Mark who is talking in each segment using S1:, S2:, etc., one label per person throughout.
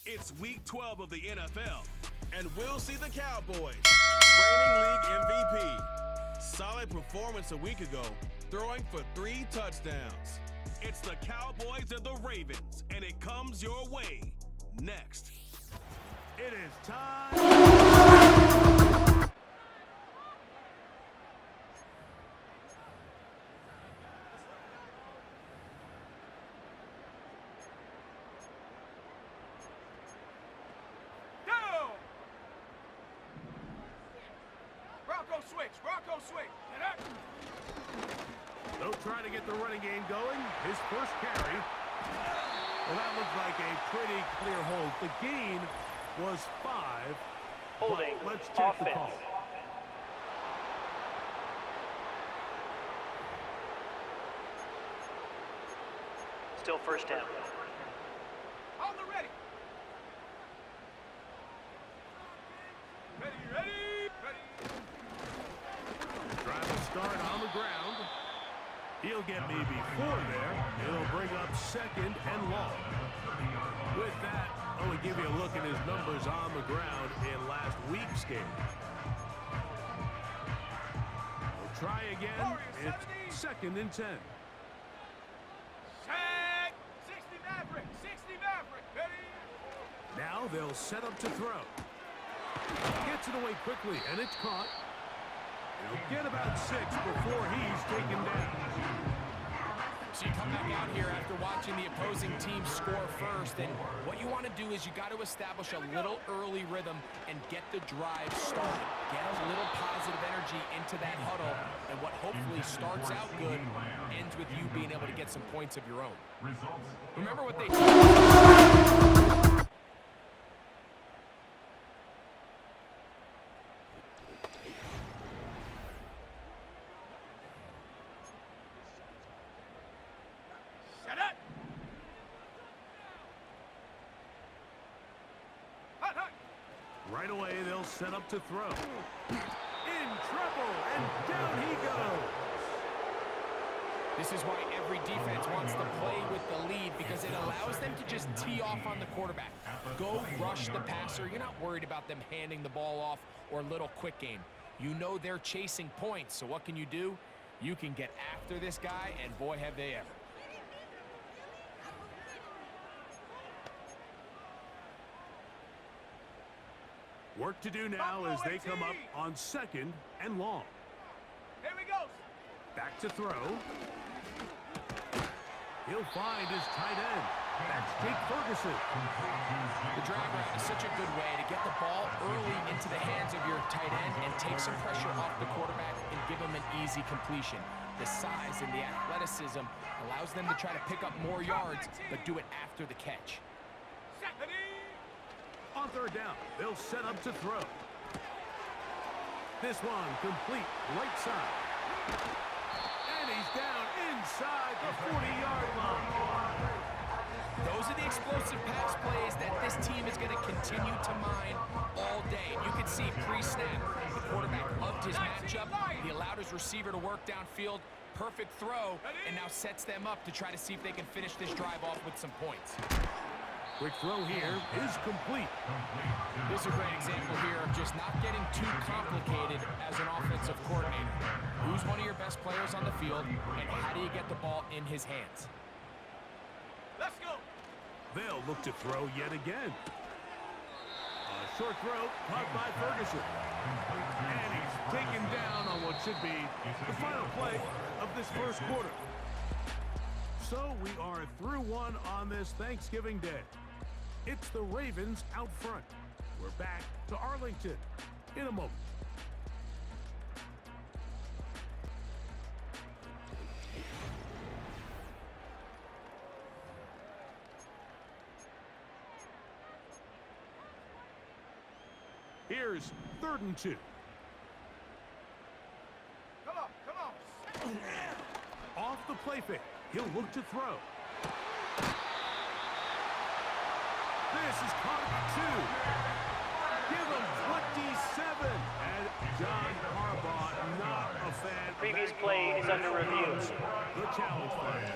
S1: It's week 12 of the NFL, and we'll see the Cowboys, reigning league MVP. Solid performance a week ago, throwing for 3 touchdowns. It's the Cowboys and the Ravens, and it comes your way next.
S2: It is time.
S3: Bronco switch.
S2: They'll try to get the running game going. His first carry. Well, that looked like a pretty clear hold. The gain was 5.
S4: Holding.
S2: Let's check
S4: Offense.
S2: the call.
S4: Still first down.
S3: On the ready. Ready.
S2: Trying to start on the ground. He'll get maybe 4 there. He'll bring up second and long. With that, I will give you a look at his numbers on the ground in last week's game. We'll try again. It's 2nd and 10.
S3: Set. 60 Maverick. Ready.
S2: Now they'll set up to throw. Gets it away quickly, and it's caught. He'll get about 6 before he's taken down.
S5: So you come back out here after watching the opposing team score first, and what you want to do is you got to establish a little early rhythm and get the drive started. Get a little positive energy into that huddle, and what hopefully starts out good ends with you being able to get some points of your own. Remember what they
S2: Right away, they'll set up to throw. In trouble, and down he goes.
S5: This is why every defense wants to play with the lead, because it allows them to just tee off on the quarterback. Go rush the passer. You're not worried about them handing the ball off or little quick game. You know they're chasing points, so what can you do? You can get after this guy, and boy, have they ever.
S2: Work to do now as they come up on 2nd and long.
S3: Here we go.
S2: Back to throw. He'll find his tight end. That's Jake Ferguson.
S5: The drag route is such a good way to get the ball early into the hands of your tight end and take some pressure off the quarterback and give him an easy completion. The size and the athleticism allows them to try to pick up more yards, but do it after the catch.
S2: On 3rd down, they'll set up to throw. This one complete right side. And he's down inside the 40-yard line.
S5: Those are the explosive pass plays that this team is going to continue to mine all day. You can see pre-snap, the quarterback loved his matchup. He allowed his receiver to work downfield. Perfect throw, and now sets them up to try to see if they can finish this drive off with some points.
S2: Quick throw here is complete.
S5: This is a great example here of just not getting too complicated as an offensive coordinator. Who's one of your best players on the field, and how do you get the ball in his hands?
S3: Let's go.
S2: They'll look to throw yet again. A short throw caught by Ferguson. And he's taken down on what should be the final play of this first quarter. So we are through 1 on this Thanksgiving Day. It's the Ravens out front. We're back to Arlington in a moment. Here's 3rd and 2.
S3: Come on.
S2: Off the play fake. He'll look to throw. This is caught at 2. Give him 27. And John Harbaugh, not a fan.
S4: Previous play is under review.
S2: The challenge flag.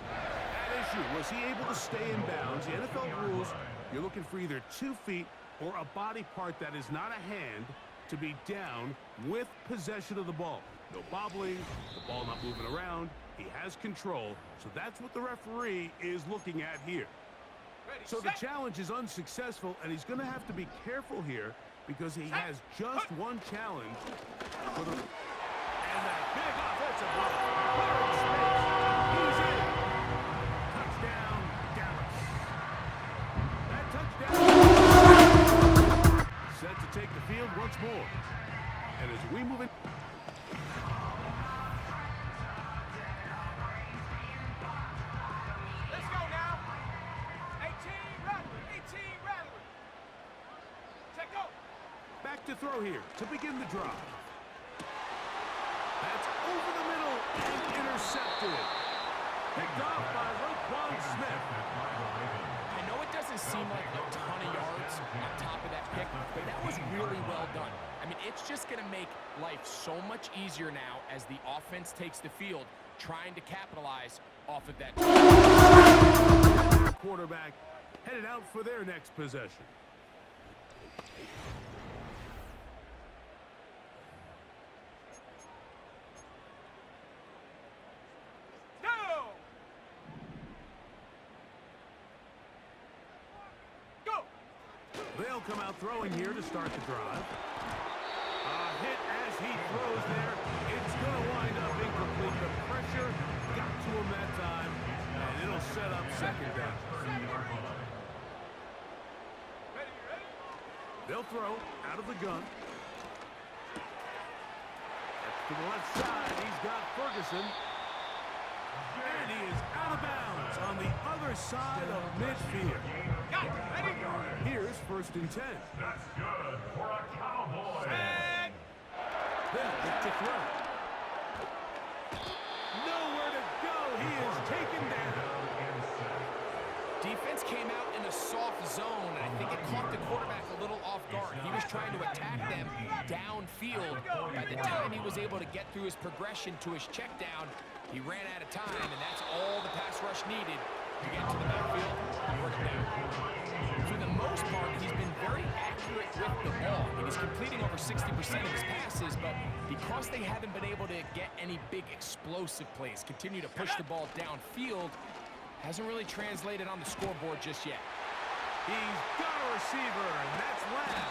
S2: That is issue. Was he able to stay in bounds? The NFL rules, you're looking for either 2 feet or a body part that is not a hand to be down with possession of the ball. No bobbling, the ball not moving around. He has control, so that's what the referee is looking at here. So the challenge is unsuccessful, and he's going to have to be careful here because he has just one challenge for the... And that big offensive run. Clearing space. He's in. Touchdown, Dallas. That touchdown. Set to take the field once more. And as we move in...
S3: Let's go now. 18 rattling. 18 rattling. Check go.
S2: Back to throw here to begin the drive. That's over the middle and intercepted. Picked off by Roquan Smith.
S5: I know it doesn't seem like a ton of yards on top of that pick, but that was really well done. I mean, it's just going to make life so much easier now as the offense takes the field, trying to capitalize off of that.
S2: Quarterback headed out for their next possession. They'll come out throwing here to start the drive. A hit as he throws there. It's going to wind up incomplete. The pressure got to him that time, and it'll set up second down. They'll throw out of the gun. To the left side, he's got Ferguson. And he is out of bounds on the other side of midfield.
S3: Got it. Ready?
S2: Here's 1st and 10.
S6: That's good for a Cowboy.
S3: Set.
S2: They'll look to throw. Nowhere to go. He is taken down.
S5: Defense came out in a soft zone, and I think it caught the quarterback a little off guard. He was trying to attack them downfield. By the time he was able to get through his progression to his check down, he ran out of time, and that's all the pass rush needed to get to the backfield and work it down. For the most part, he's been very accurate with the ball. He's completing over 60% of his passes, but because they haven't been able to get any big explosive plays, continue to push the ball downfield, hasn't really translated on the scoreboard just yet.
S2: He's got a receiver, and that's Lamb.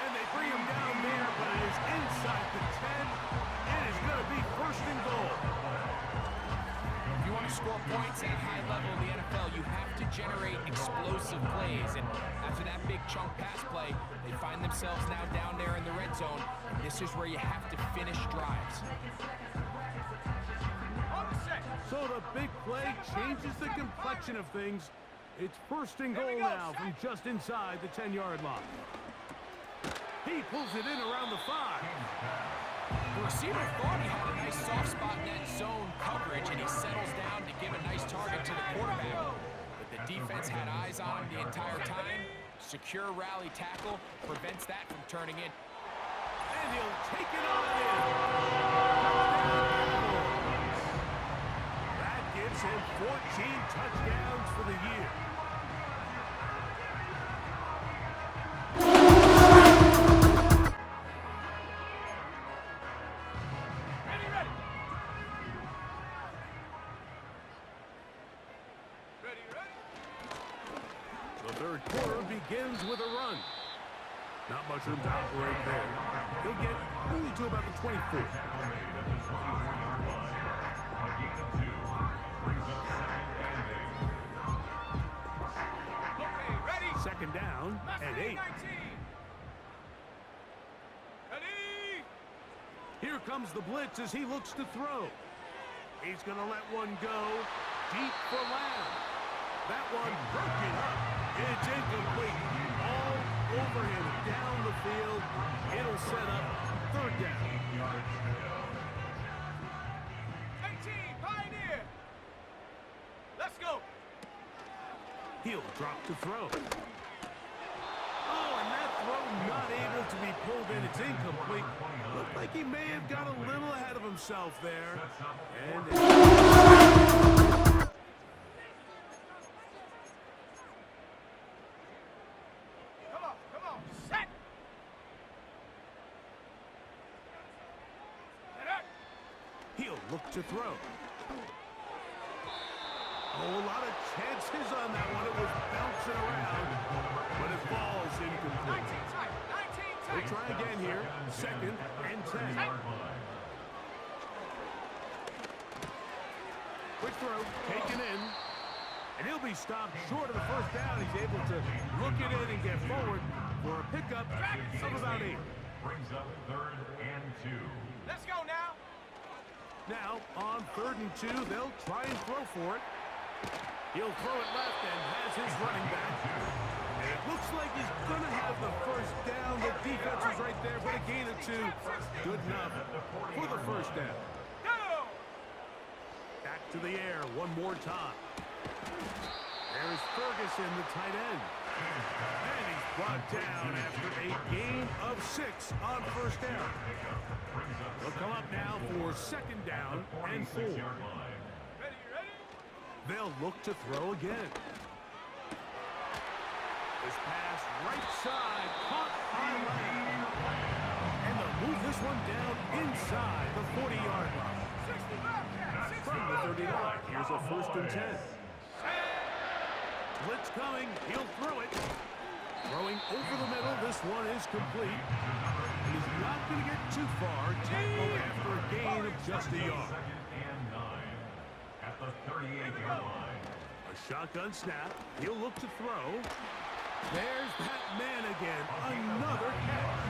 S2: And they bring him down there, but it is inside the 10. It is going to be 1st and goal.
S5: If you want to score points at a high level in the NFL, you have to generate explosive plays. And after that big chunk pass play, they find themselves now down there in the red zone. And this is where you have to finish drives.
S2: So the big play changes the complexion of things. It's 1st and goal now from just inside the 10-yard line. He pulls it in around the 5.
S5: The receiver thought he had a nice soft spot in that zone coverage, and he settles down to give a nice target to the quarterback. But the defense had eyes on him the entire time. Secure rally tackle prevents that from turning in.
S2: And he'll take it on in. That gives him 14 touchdowns for the year. The 3rd quarter begins with a run. Not much room to operate there. He'll get only to about the 24.
S3: Okay, ready?
S2: 2nd down and 8.
S3: 19. Ready?
S2: Here comes the blitz as he looks to throw. He's going to let one go deep for Lamb. That one broken up. It's incomplete. All over him down the field. It'll set up 3rd down.
S3: 18, Pioneer. Let's go.
S2: He'll drop to throw. Oh, and that throw not able to be pulled in. It's incomplete. Looked like he may have got a little ahead of himself there. And look to throw. Oh, a lot of chances on that one. It was bouncing around, but it falls incomplete.
S3: 19 tight. 19 tight.
S2: We'll try again here. 2nd and 10. Quick throw, taken in. And he'll be stopped short of the first down. He's able to look it in and get forward for a pickup of about 8.
S6: Brings up 3rd and 2.
S3: Let's go now.
S2: Now, on 3rd and 2, they'll try and throw for it. He'll throw it left and has his running back. And it looks like he's going to have the first down. The defense is right there for the gain of 2. Good enough for the first down.
S3: Go.
S2: Back to the air one more time. There's Ferguson, the tight end. And he's brought down after a gain of 6 on first down. They'll come up now for 2nd down and 4.
S3: Ready?
S2: They'll look to throw again. This pass right side, caught by Lamb. And they'll move this one down inside the 40-yard line.
S3: 65.
S2: From the 39, here's a 1st and 10. Blitz coming, he'll throw it. Throwing over the middle, this one is complete. He's not going to get too far. Tackled after a gain of just a yard.
S6: 2nd and 9 at the 38-yard line.
S2: A shotgun snap, he'll look to throw. There's that man again, another catch.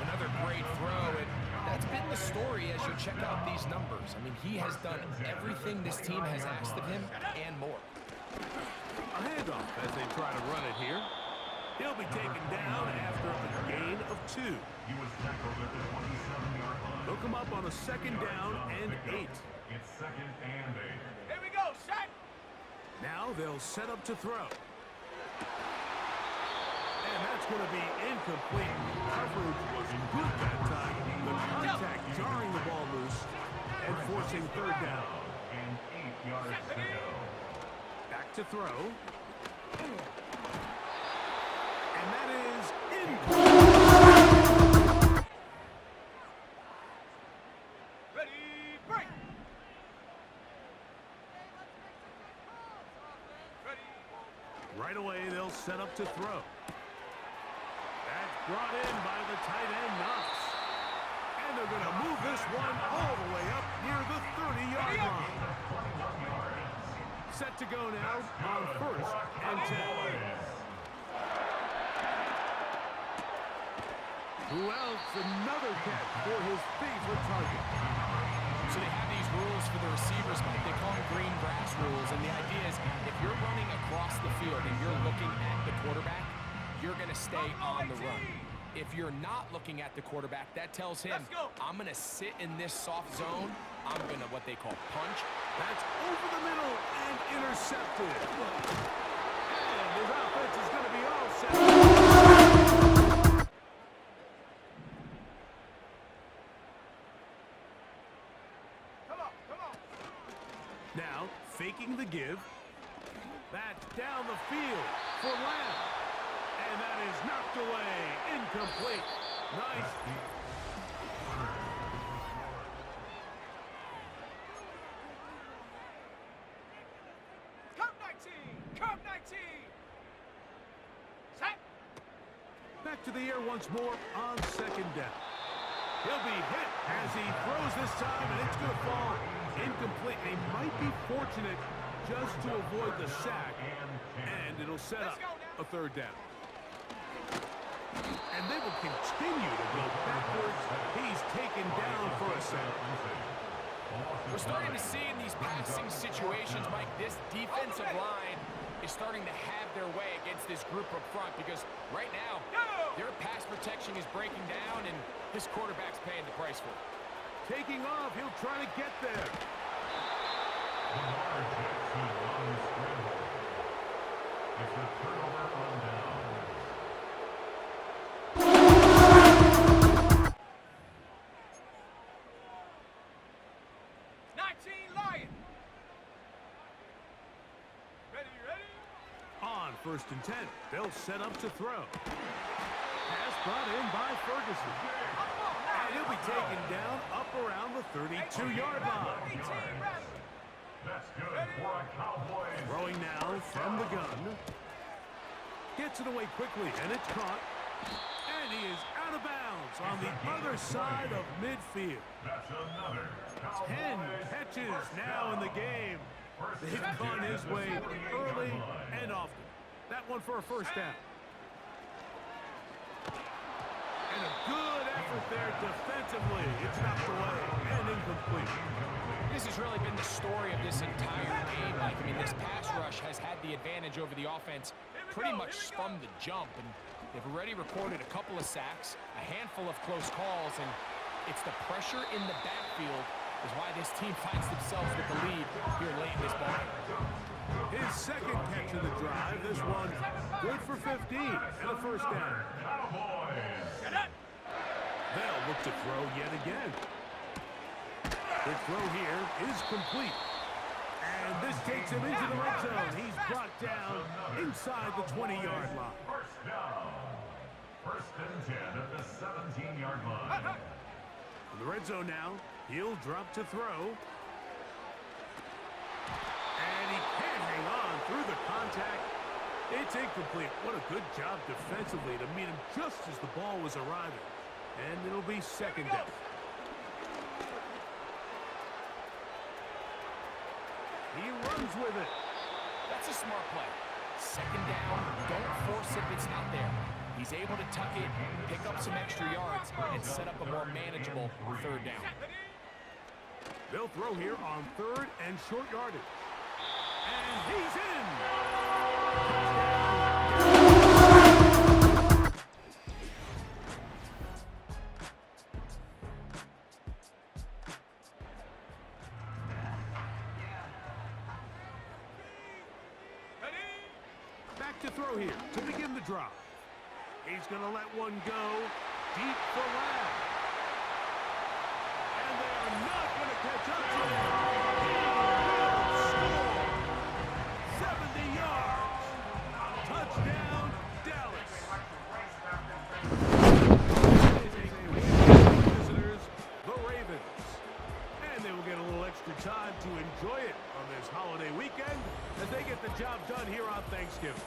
S5: Another great throw, and that's been the story as you check out these numbers. I mean, he has done everything this team has asked of him and more.
S2: A handoff as they try to run it here. He'll be taken down after a gain of 2.
S6: He was tackled at the 27-yard line.
S2: They'll come up on a 2nd down and 8.
S6: It's 2nd and 8.
S3: Here we go. Shot.
S2: Now they'll set up to throw. And that's going to be incomplete. Coverage was good that time. The contact jarring the ball loose and forcing 3rd down.
S6: And 8 yards to go.
S2: Back to throw. And that is incomplete.
S3: Ready? Break. Ready?
S2: Right away, they'll set up to throw. That's brought in by the tight end, Knox. And they're going to move this one all the way up near the 30-yard line. Set to go now on 1st and 10. Who else? Another catch for his favorite target.
S5: So they have these rules for the receivers, Mike. They call them green grass rules, and the idea is if you're running across the field and you're looking at the quarterback, you're going to stay on the run. If you're not looking at the quarterback, that tells him, I'm going to sit in this soft zone. I'm going to what they call punch.
S2: That's over the middle and intercepted. And his offense is going to be all set.
S3: Come on.
S2: Now, faking the give. That's down the field for Lamb. And that is knocked away. Incomplete. Nice.
S3: Curve 19. Set.
S2: Back to the air once more on 2nd down. He'll be hit as he throws this time, and it's going to fall incomplete. They might be fortunate just to avoid the sack, and it'll set up a 3rd down. And they will continue to go backwards. He's taken down for a sack.
S5: We're starting to see in these passing situations, Mike, this defensive line is starting to have their way against this group up front because right now, their pass protection is breaking down, and this quarterback's paying the price for it.
S2: Taking off, he'll try to get there.
S6: Lamar Jackson on the scramble. It's a turnover on down.
S3: 19 Lion. Ready?
S2: On 1st and 10, they'll set up to throw. Pass brought in by Ferguson. And he'll be taken down up around the 32-yard line.
S6: That's good for a Cowboys.
S2: Throwing now from the gun. Gets it away quickly, and it's caught. And he is out of bounds on the other side of midfield.
S6: That's another
S2: 10 catches now in the game. They've gone his way early and often. That one for a first down. And a good effort there defensively. It's knocked away and incomplete.
S5: This has really been the story of this entire game. Like, I mean, this pass rush has had the advantage over the offense pretty much from the jump. And they've already recorded a couple of sacks, a handful of close calls, and it's the pressure in the backfield is why this team finds themselves with the lead here late in this ball game.
S2: His second catch of the drive. This one good for 15 and a first down. They'll look to throw yet again. The throw here is complete. And this takes him into the red zone. He's brought down inside the 20-yard line.
S6: First down. First and 10 at the 17-yard line.
S2: In the red zone now, he'll drop to throw. And he can't hang on through the contact. It's incomplete. What a good job defensively to meet him just as the ball was arriving. And it'll be second down. He runs with it.
S5: That's a smart play. Second down, don't force it if it's not there. He's able to tuck it, pick up some extra yards, and set up a more manageable third down.
S2: They'll throw here on third and short yardage. And he's in! Back to throw here to begin the drive. He's going to let one go deep for Lamb. And they are not going to catch up to him. He will score. 70 yards. Touchdown, Dallas. Visitors, the Ravens. And they will get a little extra time to enjoy it on this holiday weekend as they get the job done here on Thanksgiving.